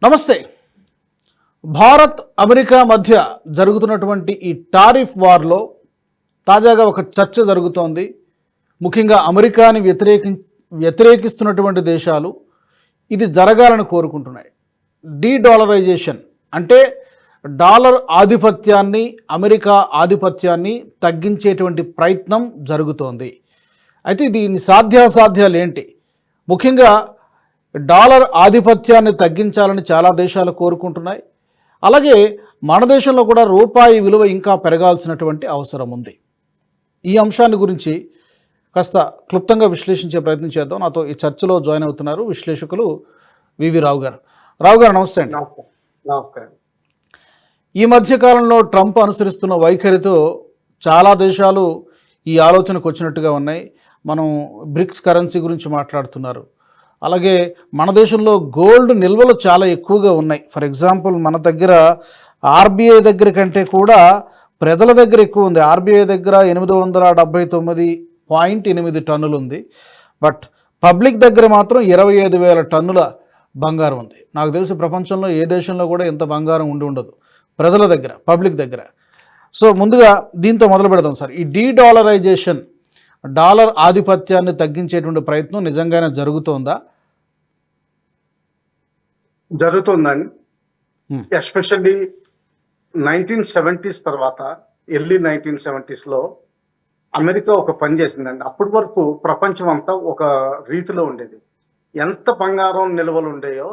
నమస్తే. భారత్ అమెరికా మధ్య జరుగుతున్నటువంటి ఈ టారిఫ్ వార్లో తాజాగా ఒక చర్చ జరుగుతోంది. ముఖ్యంగా అమెరికాని వ్యతిరేకిస్తున్నటువంటి దేశాలు ఇది జరగాలని కోరుకుంటున్నాయి. డీడాలరైజేషన్ అంటే డాలర్ ఆధిపత్యాన్ని, అమెరికా ఆధిపత్యాన్ని తగ్గించేటువంటి ప్రయత్నం జరుగుతోంది. అయితే దీని సాధ్యాసాధ్యాలు ఏంటి? ముఖ్యంగా డాలర్ ఆధిపత్యాన్ని తగ్గించాలని చాలా దేశాలు కోరుకుంటున్నాయి. అలాగే మన దేశంలో కూడా రూపాయి విలువ ఇంకా పెరగాల్సినటువంటి అవసరం ఉంది. ఈ అంశాన్ని గురించి కాస్త క్లుప్తంగా విశ్లేషించే ప్రయత్నం చేద్దాం. నాతో ఈ చర్చలో జాయిన్ అవుతున్నారు విశ్లేషకులు వివి రావు గారు. రావు గారు నమస్తే అండి. నమస్కారం. ఈ మధ్యకాలంలో ట్రంప్ అనుసరిస్తున్న వైఖరితో చాలా దేశాలు ఈ ఆలోచనకు వచ్చినట్టుగా ఉన్నాయి. మనం బ్రిక్స్ కరెన్సీ గురించి మాట్లాడుతున్నారు. అలాగే మన దేశంలో గోల్డ్ నిల్వలు చాలా ఎక్కువగా ఉన్నాయి. ఫర్ ఎగ్జాంపుల్ మన దగ్గర ఆర్బీఐ దగ్గర కంటే కూడా ప్రజల దగ్గర ఎక్కువ ఉంది. ఆర్బీఐ దగ్గర 879.8 టన్నులు ఉంది. బట్ పబ్లిక్ దగ్గర మాత్రం 25,000 టన్నుల బంగారం ఉంది. నాకు తెలిసి ప్రపంచంలో ఏ దేశంలో కూడా ఇంత బంగారం ఉండదు ప్రజల దగ్గర, పబ్లిక్ దగ్గర. సో ముందుగా దీంతో మొదలు పెడదాం సార్. ఈ డీడాలరైజేషన్, డాలర్ ఆధిపత్యాన్ని తగ్గించేటువంటి ప్రయత్నం నిజంగానే జరుగుతోందా? జరుగుతుందండి. ఎస్పెషల్లీ 1970s తర్వాత, ఎర్లీ 1970s లో అమెరికా ఒక పని చేసిందండి. అప్పటి వరకు ప్రపంచం అంతా ఒక రీతిలో ఉండేది. ఎంత బంగారం నిల్వలు ఉండేయో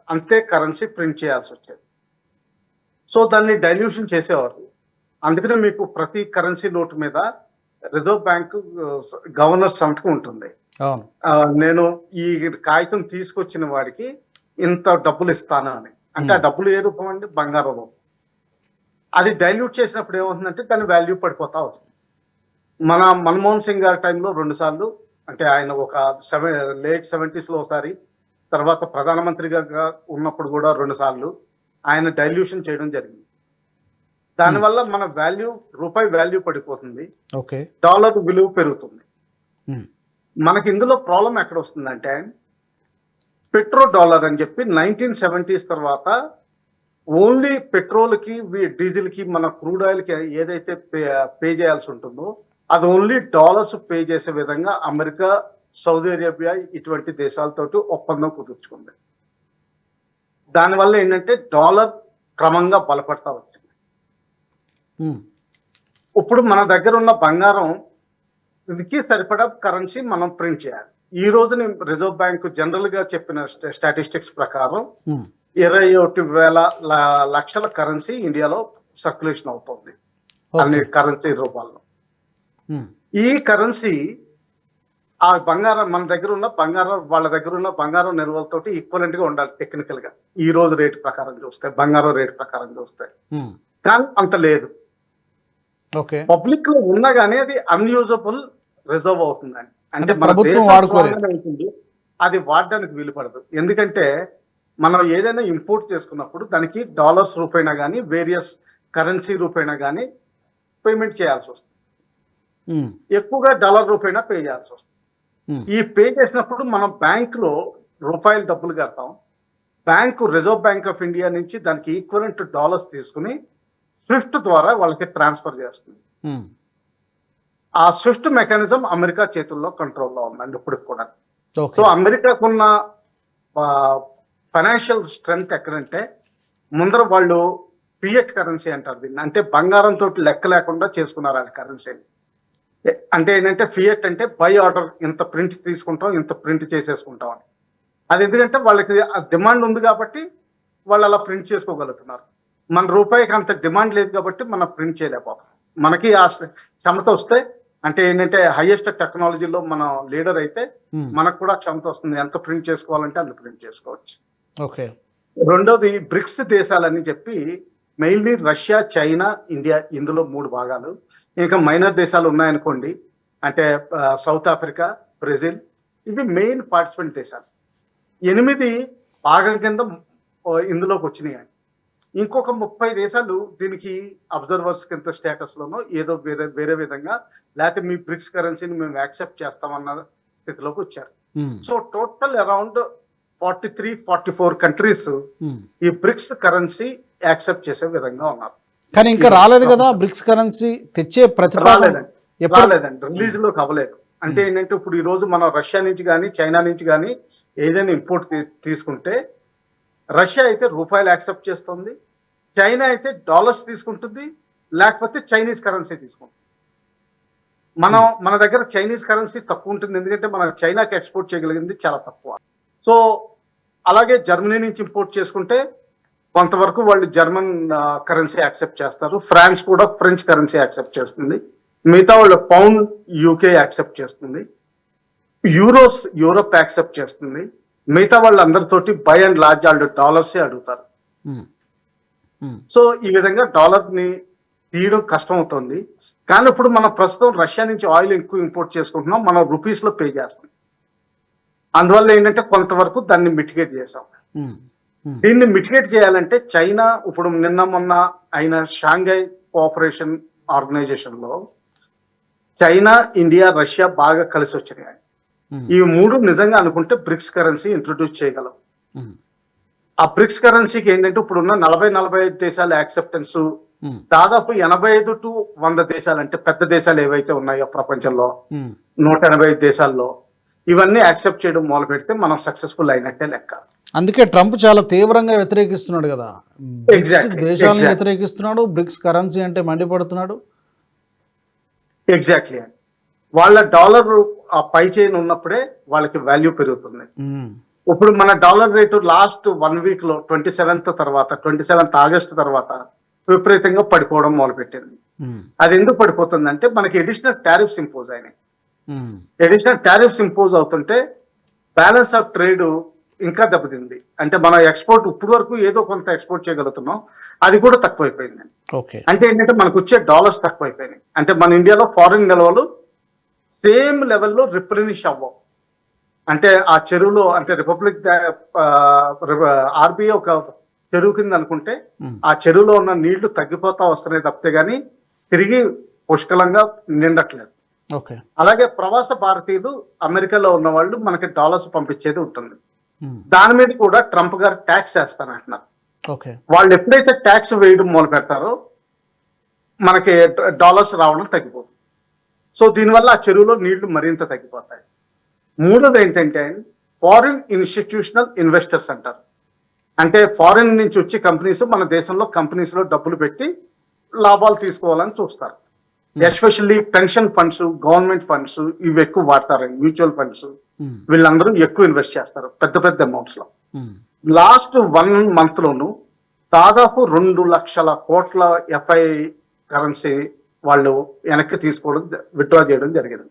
అంతే కరెన్సీ ప్రింట్ చేయాల్సి వచ్చేది. సో దాన్ని డైల్యూషన్ చేసేవారు. అందుకనే మీకు ప్రతి కరెన్సీ నోటు మీద రిజర్వ్ బ్యాంక్ గవర్నర్ సంతకం ఉంటుంది. నేను ఈ కాగితం తీసుకొచ్చిన వాడికి ఇంత డబ్బులు ఇస్తాను అని. అంటే ఆ డబ్బులు ఏ రూపం అండి? బంగారం రూపం. అది డైల్యూట్ చేసినప్పుడు ఏమవుతుందంటే దాని వాల్యూ పడిపోతా వస్తుంది. మన మన్మోహన్ సింగ్ గారి టైంలో 2 సార్లు, అంటే ఆయన ఒక లేట్ 70s లో ఒకసారి, తర్వాత ప్రధానమంత్రిగా ఉన్నప్పుడు కూడా 2 సార్లు ఆయన డైల్యూషన్ చేయడం జరిగింది. దానివల్ల మన వాల్యూ, రూపాయి వాల్యూ పడిపోతుంది, డాలర్ విలువ పెరుగుతుంది. మనకి ఇందులో ప్రాబ్లం ఎక్కడ వస్తుందంటే, పెట్రో డాలర్ అని చెప్పి 1970s తర్వాత ఓన్లీ పెట్రోల్కి, డీజిల్కి, మన క్రూడ్ ఆయిల్కి ఏదైతే పే చేయాల్సి ఉంటుందో అది ఓన్లీ డాలర్స్ పే చేసే విధంగా అమెరికా, సౌదీ అరేబియా ఇటువంటి దేశాలతోటి ఒప్పందం కుదుర్చుకుంది. దానివల్ల ఏంటంటే డాలర్ క్రమంగా బలపడతా వచ్చింది. ఇప్పుడు మన దగ్గర ఉన్న బంగారం ఇదికి సరిపడా కరెన్సీ మనం ప్రింట్ చేయాలి. ఈ రోజు రిజర్వ్ బ్యాంక్ జనరల్ గా చెప్పిన స్టాటిస్టిక్స్ ప్రకారం 21,000 లక్షల కరెన్సీ ఇండియాలో సర్క్యులేషన్ అవుతుంది అన్ని కరెన్సీ రూపాల్లో. ఈ కరెన్సీ ఆ బంగారం, మన దగ్గర ఉన్న బంగారం, వాళ్ళ దగ్గర ఉన్న బంగారం నిల్వలతోటి ఈక్వలెంట్ గా ఉండాలి టెక్నికల్ గా. ఈ రోజు రేటు ప్రకారం చూస్తే, బంగారం రేటు ప్రకారం చూస్తే, కానీ అంత లేదు. పబ్లిక్ లో ఉన్నా కానీ అది అన్యూజబుల్ రిజర్వ్ అవుతుందండి. అంటే ప్రభుత్వం వాడుకోలేదు, అది వాడడానికి వీలు పడదు. ఎందుకంటే మనం ఏదైనా ఇంపోర్ట్ చేసుకున్నప్పుడు దానికి డాలర్స్ రూపైనా కానీ, వేరియస్ కరెన్సీ రూపైనా కానీ పేమెంట్ చేయాల్సి వస్తుంది. ఎక్కువగా డాలర్ రూపైనా పే చేయాల్సి వస్తుంది. ఈ పే చేసినప్పుడు మనం బ్యాంక్ లో రూపాయలు డబ్బులు కడతాం. Bank, reserve bank of India నుంచి దానికి ఈక్వలెంట్ డాలర్స్ తీసుకుని స్విఫ్ట్ ద్వారా వాళ్ళకి ట్రాన్స్ఫర్ చేస్తుంది. ఆ స్విఫ్ట్ మెకానిజం అమెరికా చేతుల్లో, కంట్రోల్లో ఉందండి ఇప్పటికి కూడా. సో అమెరికాకున్న ఫైనాన్షియల్ స్ట్రెంగ్త్ ఎక్కడంటే, ముందర వాళ్ళు ఫియట్ కరెన్సీ అంటారు దీన్ని. అంటే బంగారంతో లెక్క లేకుండా చేసుకున్నారు ఆ కరెన్సీని. అంటే ఏంటంటే ఫియట్ అంటే బై ఆర్డర్, ఇంత ప్రింట్ తీసుకుంటాం, ఇంత ప్రింట్ చేసేసుకుంటాం అని. అది ఎందుకంటే వాళ్ళకి డిమాండ్ ఉంది కాబట్టి వాళ్ళు అలా ప్రింట్ చేసుకోగలుగుతున్నారు. మన రూపాయికి అంత డిమాండ్ లేదు కాబట్టి మనం ప్రింట్ చేయలేకపోతాం. మనకి ఆ క్షమత వస్తే, అంటే ఏంటంటే హైయెస్ట్ టెక్నాలజీలో మనం లీడర్ అయితే మనకు కూడా క్షమత వస్తుంది. ఎంత ప్రింట్ చేసుకోవాలంటే అంత ప్రింట్ చేసుకోవచ్చు. రెండోది బ్రిక్స్ దేశాలని చెప్పి, మెయిన్లీ రష్యా, చైనా, ఇండియా, ఇందులో 3 భాగాలు. ఇంకా మైనర్ దేశాలు ఉన్నాయనుకోండి, అంటే సౌత్ ఆఫ్రికా, బ్రెజిల్, ఇవి మెయిన్ పార్టిసిపెంట్ దేశాలు. 8 భాగం కింద ఇందులోకి వచ్చినాయి. ఇంకొక 30 దేశాలు దీనికి అబ్జర్వర్స్ కింద స్టేటస్ లోనో ఏదో వేరే విధంగా, లేకపోతే మీ బ్రిక్స్ కరెన్సీని మేము యాక్సెప్ట్ చేస్తామన్న స్థితిలోకి వచ్చారు. సో టోటల్ అరౌండ్ 43-44 కంట్రీస్ ఈ బ్రిక్స్ కరెన్సీ యాక్సెప్ట్ చేసే విధంగా ఉన్నారు. కానీ ఇంకా రాలేదు కదా బ్రిక్స్ కరెన్సీ తెచ్చే ప్రతిపాదన రాలేదండి, రిలీజ్ లోకి అవ్వలేదు. అంటే ఏంటంటే ఇప్పుడు ఈ రోజు మనం రష్యా నుంచి కానీ చైనా నుంచి కానీ ఏదైనా ఇంపోర్ట్ తీసుకుంటే రష్యా అయితే రూపాయలు యాక్సెప్ట్ చేస్తుంది, చైనా అయితే డాలర్స్ తీసుకుంటుంది, లేకపోతే చైనీస్ కరెన్సీ తీసుకుంటుంది. మన దగ్గర చైనీస్ కరెన్సీ తక్కువ ఉంటుంది, ఎందుకంటే మనం చైనాకి ఎక్స్పోర్ట్ చేయగలిగింది చాలా తక్కువ. సో అలాగే జర్మనీ నుంచి ఇంపోర్ట్ చేసుకుంటే కొంతవరకు వాళ్ళు జర్మన్ కరెన్సీ యాక్సెప్ట్ చేస్తారు, ఫ్రాన్స్ కూడా ఫ్రెంచ్ కరెన్సీ యాక్సెప్ట్ చేస్తుంది, మిగతా వాళ్ళు పౌండ్ యూకే యాక్సెప్ట్ చేస్తుంది, యూరోస్ యూరోప్ యాక్సెప్ట్ చేస్తుంది, మిగతా వాళ్ళందరితోటి బై అండ్ లార్జ్ వాళ్ళు డాలర్సే అడుగుతారు. సో ఈ విధంగా డాలర్ ని తీయడం కష్టం అవుతుంది. కానీ ఇప్పుడు మనం ప్రస్తుతం రష్యా నుంచి ఆయిల్ ఎక్కువ ఇంపోర్ట్ చేసుకుంటున్నాం, మనం రూపీస్ లో పే చేస్తాం. అందువల్ల ఏంటంటే కొంతవరకు దాన్ని మిటిగేట్ చేసాం. దీన్ని మిటిగేట్ చేయాలంటే చైనా ఇప్పుడు నిన్న మొన్న అయిన షాంఘై కోఆపరేషన్ ఆర్గనైజేషన్ లో చైనా, ఇండియా, రష్యా బాగా కలిసి వచ్చినాయి. ఈ మూడు నిజంగా అనుకుంటే బ్రిక్స్ కరెన్సీ ఇంట్రొడ్యూస్ చేయగలం. ఆ బ్రిక్స్ కరెన్సీకి ఏంటంటే ఇప్పుడున్న 40-45 దేశాల యాక్సెప్టెన్స్ దాదాపు 85 to 100 దేశాలు, అంటే పెద్ద దేశాలు ఏవైతే ఉన్నాయో ప్రపంచంలో 185 దేశాల్లో ఇవన్నీ యాక్సెప్ట్ చేయడం మొదలు పెడితే మనం సక్సెస్ఫుల్ అయినట్టే లెక్క. అందుకే ట్రంప్ చాలా తీవ్రంగా వ్యతిరేకిస్తున్నాడు కదా, దేశాలను వ్యతిరేకిస్తున్నాడు, బ్రిక్స్ కరెన్సీ అంటే మండిపడుతున్నాడు. ఎగ్జాక్ట్లీ అండి, వాళ్ళ డాలర్ ఆ పై చైన్ ఉన్నప్పుడే వాళ్ళకి వాల్యూ పెరుగుతుంది. ఇప్పుడు మన డాలర్ రేటు లాస్ట్ 1 week లో 27th ఆగస్టు తర్వాత విపరీతంగా పడిపోవడం మొదలుపెట్టింది. అది ఎందుకు పడిపోతుందంటే మనకి ఎడిషనల్ టారిఫ్స్ ఇంపోజ్ అయినాయి. ఎడిషనల్ టారిఫ్స్ ఇంపోజ్ అవుతుంటే బ్యాలెన్స్ ఆఫ్ ట్రేడ్ ఇంకా దెబ్బతింది. అంటే మన ఎక్స్పోర్ట్ ఇప్పుడు వరకు ఏదో కొంత ఎక్స్పోర్ట్ చేయగలుగుతున్నాం, అది కూడా తక్కువైపోయింది. అంటే ఏంటంటే మనకు వచ్చే డాలర్స్ తక్కువైపోయినాయి. అంటే మన ఇండియాలో ఫారిన్ నిల్వలు సేమ్ లెవెల్లో రిప్లెనిష్ అవ్వవు. అంటే ఆ చెరువులో అంటే రిపబ్లిక్ ఆర్బీఐ ఒక చెరువు కింద అనుకుంటే ఆ చెరువులో ఉన్న నీళ్లు తగ్గిపోతా వస్తున్నాయి తప్పితే గానీ తిరిగి పుష్కలంగా నిండట్లేదు. అలాగే ప్రవాస భారతీయులు అమెరికాలో ఉన్న వాళ్ళు మనకి డాలర్స్ పంపించేది ఉంటుంది. దాని మీద కూడా ట్రంప్ గారు ట్యాక్స్ వేస్తానంటున్నారు. వాళ్ళు ఎప్పుడైతే ట్యాక్స్ వేయడం మొదలు పెడతారో మనకి డాలర్స్ రావడం తగ్గిపోతుంది. సో దీనివల్ల ఆ చెరువులో నీళ్లు మరింత తగ్గిపోతాయి. మూడోది ఏంటంటే ఫారిన్ ఇన్స్టిట్యూషనల్ ఇన్వెస్టర్స్ అంటారు. అంటే ఫారిన్ నుంచి వచ్చి కంపెనీస్ మన దేశంలో కంపెనీస్ లో డబ్బులు పెట్టి లాభాలు తీసుకోవాలని చూస్తారు. Especially pension funds, government funds ఇవి ఎక్కువ వాడతారు. మ్యూచువల్ ఫండ్స్ వీళ్ళందరూ ఎక్కువ ఇన్వెస్ట్ చేస్తారు పెద్ద పెద్ద అమౌంట్స్ లో. లాస్ట్ 1 month లోను దాదాపు 2 లక్షల కోట్ల ఎఫ్ఐ కరెన్సీ వాళ్ళు వెనక్కి తీసుకోవడం, విత్డ్రా చేయడం జరిగింది.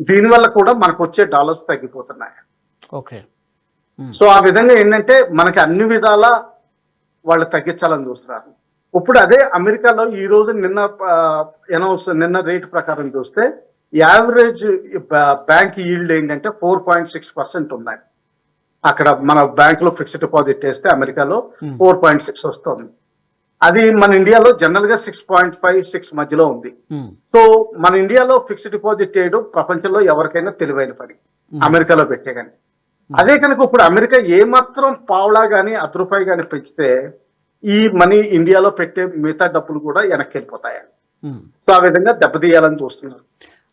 దీనివల్ల కూడా మనకు వచ్చే డాలర్స్ తగ్గిపోతున్నాయి. సో ఆ విధంగా ఏంటంటే మనకి అన్ని విధాల వాళ్ళు తగ్గించాలని చూస్తున్నారు. ఇప్పుడు అదే అమెరికాలో ఈ రోజు నిన్న రేట్ ప్రకారం చూస్తే యావరేజ్ బ్యాంక్ ఈల్డ్ ఏంటంటే 4.6% ఉన్నాయి. అక్కడ మన బ్యాంక్ లో ఫిక్స్డ్ డిపాజిట్ చేస్తే అమెరికాలో 4.6 వస్తుంది. అది మన ఇండియాలో జనరల్ గా 6.5-6 మధ్యలో ఉంది. సో మన ఇండియాలో ఫిక్స్డ్ డిపాజిట్ చేయడం ప్రపంచంలో ఎవరికైనా తెలివైన పని, అమెరికాలో పెట్టే కానీ. అదే కనుక ఇప్పుడు అమెరికా ఏమాత్రం పావలా గానీ ₹1 గానీ పెంచితే ఈ మనీ ఇండియాలో పెట్టే మిగతా డబ్బులు కూడా వెనక్కి వెళ్ళిపోతాయండి. సో ఆ విధంగా దెబ్బతీయాలని చూస్తున్నారు.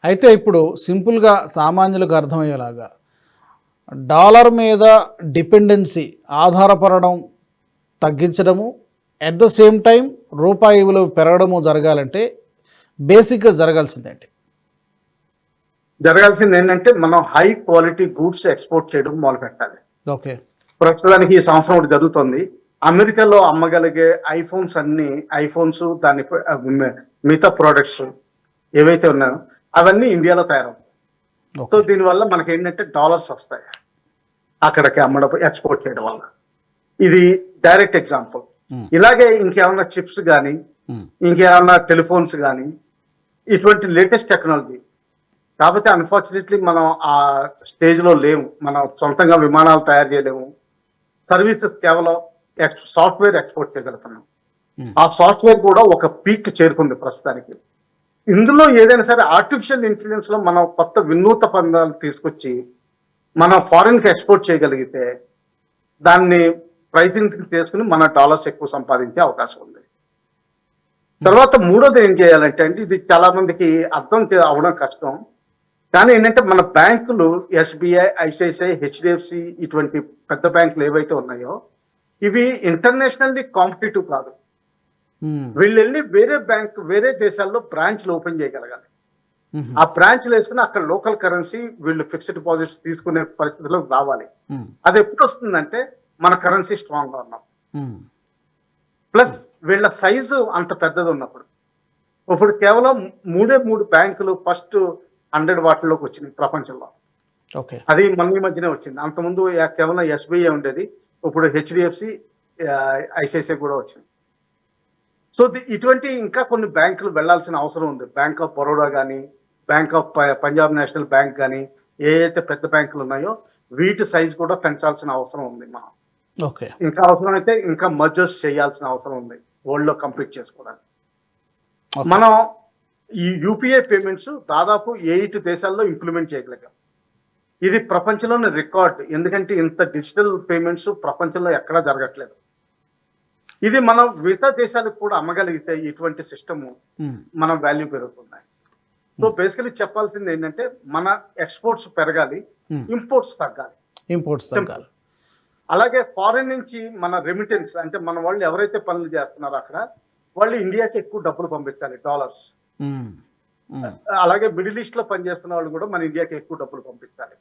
అయితే ఇప్పుడు సింపుల్గా సామాన్యులకు అర్థమయ్యేలాగా డాలర్ మీద డిపెండెన్సీ ఆధారపడడం తగ్గించడము, అట్ ద సేమ్ టైం రూపాయి విలువ పెరగడము జరగాలంటే బేసిక్గా జరగాల్సిందేంటి? జరగాల్సింది ఏంటంటే మనం హై క్వాలిటీ గూడ్స్ ఎక్స్పోర్ట్ చేయడం మొదలు పెట్టాలి. ప్రస్తుతానికి ఈ సంవత్సరం ఒకటి జరుగుతుంది. అమెరికాలో అమ్మగలిగే ఐఫోన్స్ దాని మిగతా ప్రోడక్ట్స్ ఏవైతే ఉన్నాయో అవన్నీ ఇండియాలో తయారవుతాయి. సో దీనివల్ల మనకి ఏంటంటే డాలర్స్ వస్తాయి అక్కడికి అమ్మడం, ఎక్స్పోర్ట్ చేయడం వల్ల. ఇది డైరెక్ట్ ఎగ్జాంపుల్. ఇలాగే ఇంకేమన్నా చిప్స్ కానీ, ఇంకేమన్నా టెలిఫోన్స్ కానీ, ఇటువంటి లేటెస్ట్ టెక్నాలజీ. కాకపోతే అన్ఫార్చునేట్లీ మనం ఆ స్టేజ్ లో లేము. మనం సొంతంగా విమానాలు తయారు చేయలేము. సర్వీసెస్ కేవలం సాఫ్ట్వేర్ ఎక్స్పోర్ట్ చేయగలుగుతున్నాం. ఆ సాఫ్ట్వేర్ కూడా ఒక పీక్ చేరుకుంది ప్రస్తుతానికి. ఇందులో ఏదైనా సరే ఆర్టిఫిషియల్ ఇంటెలిజెన్స్ లో మనం కొత్త వినూత్న పందాలు తీసుకొచ్చి మనం ఫారిన్కి ఎక్స్పోర్ట్ చేయగలిగితే దాన్ని ప్రైసింగ్ చేసుకుని మన డాలర్స్ ఎక్కువ సంపాదించే అవకాశం ఉంది. తర్వాత మూడోది ఏం చేయాలంటే అండి, ఇది చాలా మందికి అవడం కష్టం, కానీ ఏంటంటే మన బ్యాంకులు ఎస్బీఐ, ఐసిఐసిఐ, హెచ్డిఎఫ్సి ఇటువంటి పెద్ద బ్యాంకులు ఏవైతే ఉన్నాయో ఇవి ఇంటర్నేషనల్లీ కాంపిటేటివ్ కాదు. వీళ్ళు వెళ్ళి వేరే దేశాల్లో బ్రాంచ్లు ఓపెన్ చేయగలగాలి. ఆ బ్రాంచ్లు వేసుకుని అక్కడ లోకల్ కరెన్సీ వీళ్ళు ఫిక్స్డ్ డిపాజిట్స్ తీసుకునే పరిస్థితిలోకి రావాలి. అది ఎప్పుడు వస్తుందంటే మన కరెన్సీ స్ట్రాంగ్ గా ఉన్నప్పుడు, ప్లస్ వీళ్ళ సైజు అంత పెద్దది ఉన్నప్పుడు. ఇప్పుడు కేవలం 3 బ్యాంకులు ఫస్ట్ 100 వాటిలోకి వచ్చినాయి ప్రపంచంలో. అది మన ఈ మధ్యనే వచ్చింది. అంతకుముందు కేవలం ఎస్బీఐ ఉండేది, ఇప్పుడు హెచ్డిఎఫ్సి, ఐసిఐసిఐ కూడా వచ్చింది. సో ఇటువంటి ఇంకా కొన్ని బ్యాంకులు వెళ్లాల్సిన అవసరం ఉంది. బ్యాంక్ ఆఫ్ బరోడా కానీ, bank of Punjab national bank కానీ, ఏదైతే పెద్ద బ్యాంకులు ఉన్నాయో వీటి సైజ్ కూడా పెంచాల్సిన అవసరం ఉంది. మనం ఇంకా అవసరమైతే ఇంకా మర్జర్స్ చేయాల్సిన అవసరం ఉంది వరల్డ్ లో కంప్లీట్ చేసుకోవడానికి. మనం ఈ యూపీఐ పేమెంట్స్ దాదాపు 8 దేశాల్లో ఇంప్లిమెంట్ చేయగలిగాం. ఇది ప్రపంచంలోని రికార్డ్, ఎందుకంటే ఇంత డిజిటల్ పేమెంట్స్ ప్రపంచంలో ఎక్కడా జరగట్లేదు. ఇది మనం మిగతా దేశాలకు కూడా అమ్మగలిగితే ఇటువంటి సిస్టమ్ మన వాల్యూ పెరుగుతున్నాయి. సో బేసికలీ చెప్పాల్సింది ఏంటంటే మన ఎక్స్పోర్ట్స్ పెరగాలి, ఇంపోర్ట్స్ తగ్గాలి. అలాగే ఫారిన్ నుంచి మన రెమిటెన్స్ అంటే మన వాళ్ళు ఎవరైతే పనులు చేస్తున్నారో అక్కడ వాళ్ళు ఇండియాకి ఎక్కువ డబ్బులు పంపించాలి, డాలర్స్. అలాగే మిడిల్ ఈస్ట్ లో పనిచేస్తున్న వాళ్ళు కూడా మన ఇండియాకి ఎక్కువ డబ్బులు పంపించాలి.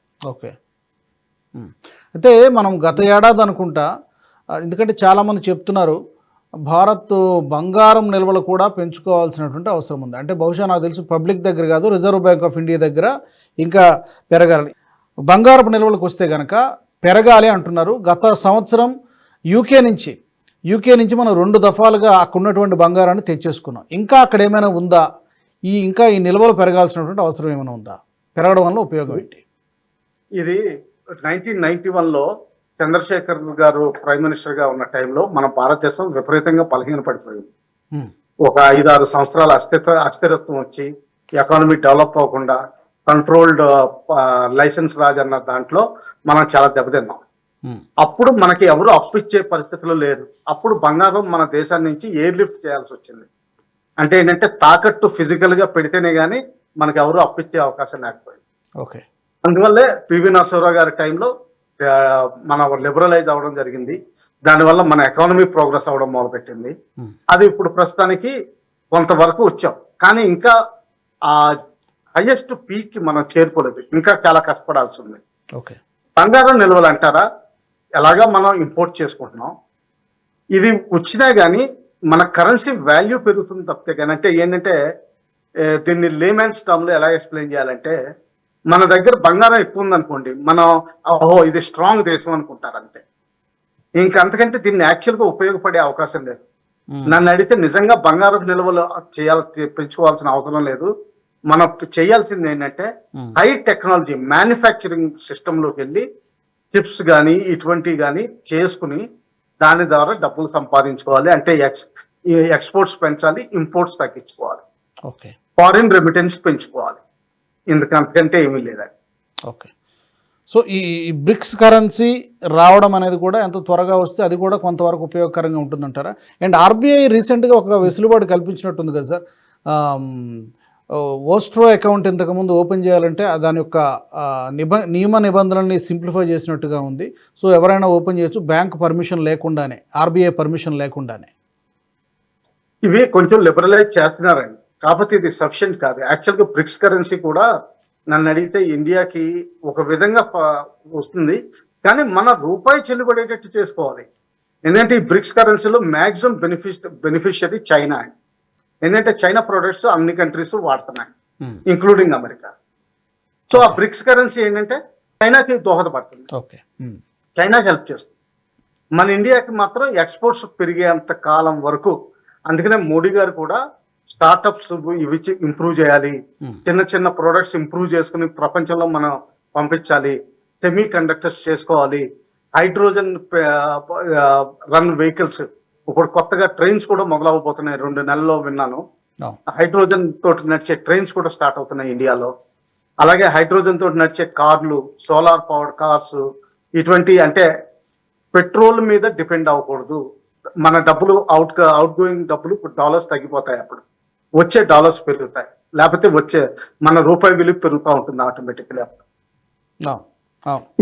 అయితే మనం గత ఏడాది అనుకుంటా, ఎందుకంటే చాలామంది చెప్తున్నారు భారత్ బంగారం నిల్వలు కూడా పెంచుకోవాల్సినటువంటి అవసరం ఉంది. అంటే బహుశా నాకు తెలిసి పబ్లిక్ దగ్గర కాదు, రిజర్వ్ బ్యాంక్ ఆఫ్ ఇండియా దగ్గర ఇంకా పెరగాలి. బంగారపు నిల్వలకు వస్తే కనుక పెరగాలి అంటున్నారు. గత సంవత్సరం యూకే నుంచి మనం 2 దఫాలుగా అక్కడ ఉన్నటువంటి బంగారాన్ని తెచ్చేసుకున్నాం. ఇంకా అక్కడ ఏమైనా ఉందా? ఇంకా ఈ నిల్వలు పెరగాల్సినటువంటి అవసరం ఏమైనా ఉందా? పెరగడం వల్ల ఉపయోగం ఏంటి? ఇది 1991లో చంద్రశేఖర్ గారు ప్రైమ్ మినిస్టర్ గా ఉన్న టైంలో మన భారతదేశం విపరీతంగా బలహీన పడిపోయింది. ఒక 5-6 సంవత్సరాల అస్థిరత్వం వచ్చి ఎకానమీ డెవలప్ అవ్వకుండా కంట్రోల్డ్ లైసెన్స్ రాజ్ అన్న దాంట్లో మనం చాలా దెబ్బతిన్నాం. అప్పుడు మనకి ఎవరు అప్పిచ్చే పరిస్థితులు లేరు. అప్పుడు బంగారం మన దేశాన్ని నుంచి ఎయిర్ లిఫ్ట్ చేయాల్సి వచ్చింది. అంటే ఏంటంటే తాకట్టు ఫిజికల్ గా పెడితేనే గానీ మనకి ఎవరు అప్పిచ్చే అవకాశం లేకపోయింది. అందువల్లే పివి నరసింహరావు గారి టైంలో మన లిబరలైజ్ అవ్వడం జరిగింది. దానివల్ల మన ఎకానమీ ప్రోగ్రెస్ అవ్వడం మొదలుపెట్టింది. అది ఇప్పుడు ప్రస్తుతానికి కొంతవరకు వచ్చాం, కానీ ఇంకా ఆ హైయెస్ట్ పీక్ కి మనం చేరుకోలేదు. ఇంకా చాలా కష్టపడాల్సి ఉంది. బంగారం నిల్వలు అంటారా, ఎలాగా మనం ఇంపోర్ట్ చేసుకుంటున్నాం. ఇది వచ్చినా కానీ మన కరెన్సీ వాల్యూ పెరుగుతుంది తప్పితే కానీ, అంటే ఏంటంటే దీన్ని లేమెన్స్ టర్మ్ లో ఎలా ఎక్స్ప్లెయిన్ చేయాలంటే, మన దగ్గర బంగారం ఎక్కువ ఉందనుకోండి, మనం ఇది స్ట్రాంగ్ దేశం అనుకుంటారు అంతే. ఇంకంతకంటే దీన్ని యాక్చువల్ గా ఉపయోగపడే అవకాశం లేదు. నన్ను అడిగితే నిజంగా బంగారం నిల్వలు పెంచుకోవాల్సిన అవసరం లేదు. మనం చేయాల్సింది ఏంటంటే హై టెక్నాలజీ మ్యానుఫ్యాక్చరింగ్ సిస్టమ్ లోకి వెళ్ళి చిప్స్ కానీ ఇటువంటివి కానీ చేసుకుని దాని ద్వారా డబ్బులు సంపాదించుకోవాలి. అంటే ఎక్స్పోర్ట్స్ పెంచాలి, ఇంపోర్ట్స్ తగ్గించుకోవాలి, ఫారిన్ రెమిటెన్స్ పెంచుకోవాలి. ఎందుకంటే ఏమీ లేదండి. సో ఈ బ్రిక్స్ కరెన్సీ రావడం అనేది కూడా ఎంత త్వరగా వస్తే అది కూడా కొంతవరకు ఉపయోగకరంగా ఉంటుందంటారా? అండ్ ఆర్బీఐ రీసెంట్గా ఒక వెసులుబాటు కల్పించినట్టుంది కదా సార్. ఓస్ట్రో అకౌంట్ ఇంతకుముందు ఓపెన్ చేయాలంటే దాని యొక్క నియమ నిబంధనల్ని సింప్లిఫై చేసినట్టుగా ఉంది. సో ఎవరైనా ఓపెన్ చేయొచ్చు, బ్యాంక్ పర్మిషన్ లేకుండానే, ఆర్బీఐ పర్మిషన్ లేకుండానే. ఇవి కొంచెం లిబరలైజ్ చేస్తున్నారండి, కాకపోతే ఇది సఫిషియెంట్ కాదు. యాక్చువల్గా బ్రిక్స్ కరెన్సీ కూడా నన్ను అడిగితే ఇండియాకి ఒక విధంగా వస్తుంది, కానీ మన రూపాయి చెల్లుబడేటట్టు చేసుకోవాలి. ఎందుకంటే ఈ బ్రిక్స్ కరెన్సీలో మ్యాక్సిమం బెనిఫిషియరీ చైనా. ఎందుకంటే చైనా ప్రొడక్ట్స్ అన్ని కంట్రీస్ వాడుతున్నాయి, ఇంక్లూడింగ్ అమెరికా. సో ఆ బ్రిక్స్ కరెన్సీ ఏంటంటే చైనాకి దోహదపడుతుంది, చైనాకి హెల్ప్ చేస్తుంది. మన ఇండియాకి మాత్రం ఎక్స్పోర్ట్స్ పెరిగేంత కాలం వరకు. అందుకనే మోడీ గారు కూడా స్టార్టప్స్ ఇవి ఇంప్రూవ్ చేయాలి, చిన్న చిన్న ప్రొడక్ట్స్ ఇంప్రూవ్ చేసుకుని ప్రపంచంలో మనం పంపించాలి, సెమీ కండక్టర్స్ చేసుకోవాలి, హైడ్రోజన్ రన్ వెహికల్స్. ఇప్పుడు కొత్తగా ట్రైన్స్ కూడా మొదలవబోతున్నాయి, 2 నెలల్లో విన్నాను. హైడ్రోజన్ తోటి నడిచే ట్రైన్స్ కూడా స్టార్ట్ అవుతున్నాయి ఇండియాలో. అలాగే హైడ్రోజన్ తోటి నడిచే కార్లు, సోలార్ పవర్డ్ కార్స్, ఇటువంటి అంటే పెట్రోల్ మీద డిపెండ్ అవ్వకూడదు. మన డబ్బులు అవుట్ గోయింగ్ డబ్బులు ఇప్పుడు డాలర్స్ తగ్గిపోతాయి, అప్పుడు వచ్చే డాలర్స్ పెరుగుతాయి, లేకపోతే వచ్చే మన రూపాయి విలువ పెరుగుతూ ఉంటుంది ఆటోమేటిక్లీ.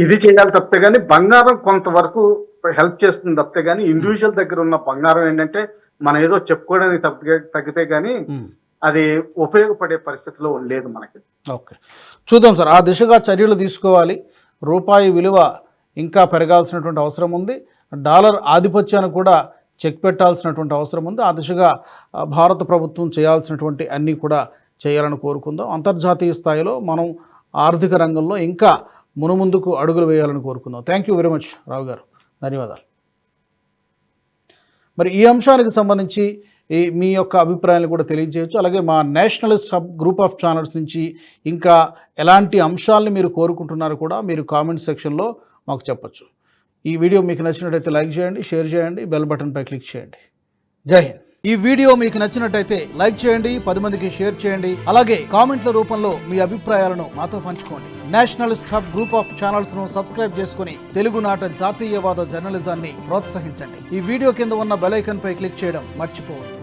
ఇది చేయాలి తప్పితే కానీ బంగారం కొంతవరకు హెల్ప్ చేస్తుంది తప్పితే కానీ ఇండివిజువల్ దగ్గర ఉన్న బంగారం ఏంటంటే మనం ఏదో చెప్పుకోవడానికి తగ్గితే కానీ అది ఉపయోగపడే పరిస్థితిలో లేదు మనకి. ఓకే, చూద్దాం సార్, ఆ దిశగా చర్యలు తీసుకోవాలి. రూపాయి విలువ ఇంకా పెరగాల్సినటువంటి అవసరం ఉంది. డాలర్ ఆధిపత్యాన్ని కూడా చెక్ పెట్టాల్సినటువంటి అవసరం ఉంది. ఆ దిశగా భారత ప్రభుత్వం చేయాల్సినటువంటి అన్నీ కూడా చేయాలని కోరుకుందాం. అంతర్జాతీయ స్థాయిలో మనం ఆర్థిక రంగంలో ఇంకా మునుముందుకు అడుగులు వేయాలని కోరుకుందాం. థ్యాంక్ యూ వెరీ మచ్ రావు గారు, ధన్యవాదాలు. మరి ఈ అంశానికి సంబంధించి మీ యొక్క అభిప్రాయాలు కూడా తెలియజేయచ్చు. అలాగే మా Nationalist hub group of channels నుంచి ఇంకా ఎలాంటి అంశాలను మీరు కోరుకుంటున్నారో కూడా మీరు కామెంట్ సెక్షన్లో మాకు చెప్పచ్చు. ఈ వీడియో మీకు నచ్చినట్టయితే లైక్ చేయండి, షేర్ చేయండి, బెల్ బటన్పై క్లిక్ చేయండి. జై హింద్. ఈ వీడియో మీకు నచ్చినట్టయితే లైక్ చేయండి, 10 మందికి షేర్ చేయండి. అలాగే కామెంట్ల రూపంలో మీ అభిప్రాయాలను మాతో పంచుకోండి. Nationalist hub group of channels ను సబ్స్క్రైబ్ చేసుకుని తెలుగునాట జాతీయవాద జర్నలిజాన్ని ప్రోత్సహించండి. ఈ వీడియో కింద ఉన్న బెల్ ఐకాన్ పై క్లిక్ చేయడం మర్చిపోవద్దు.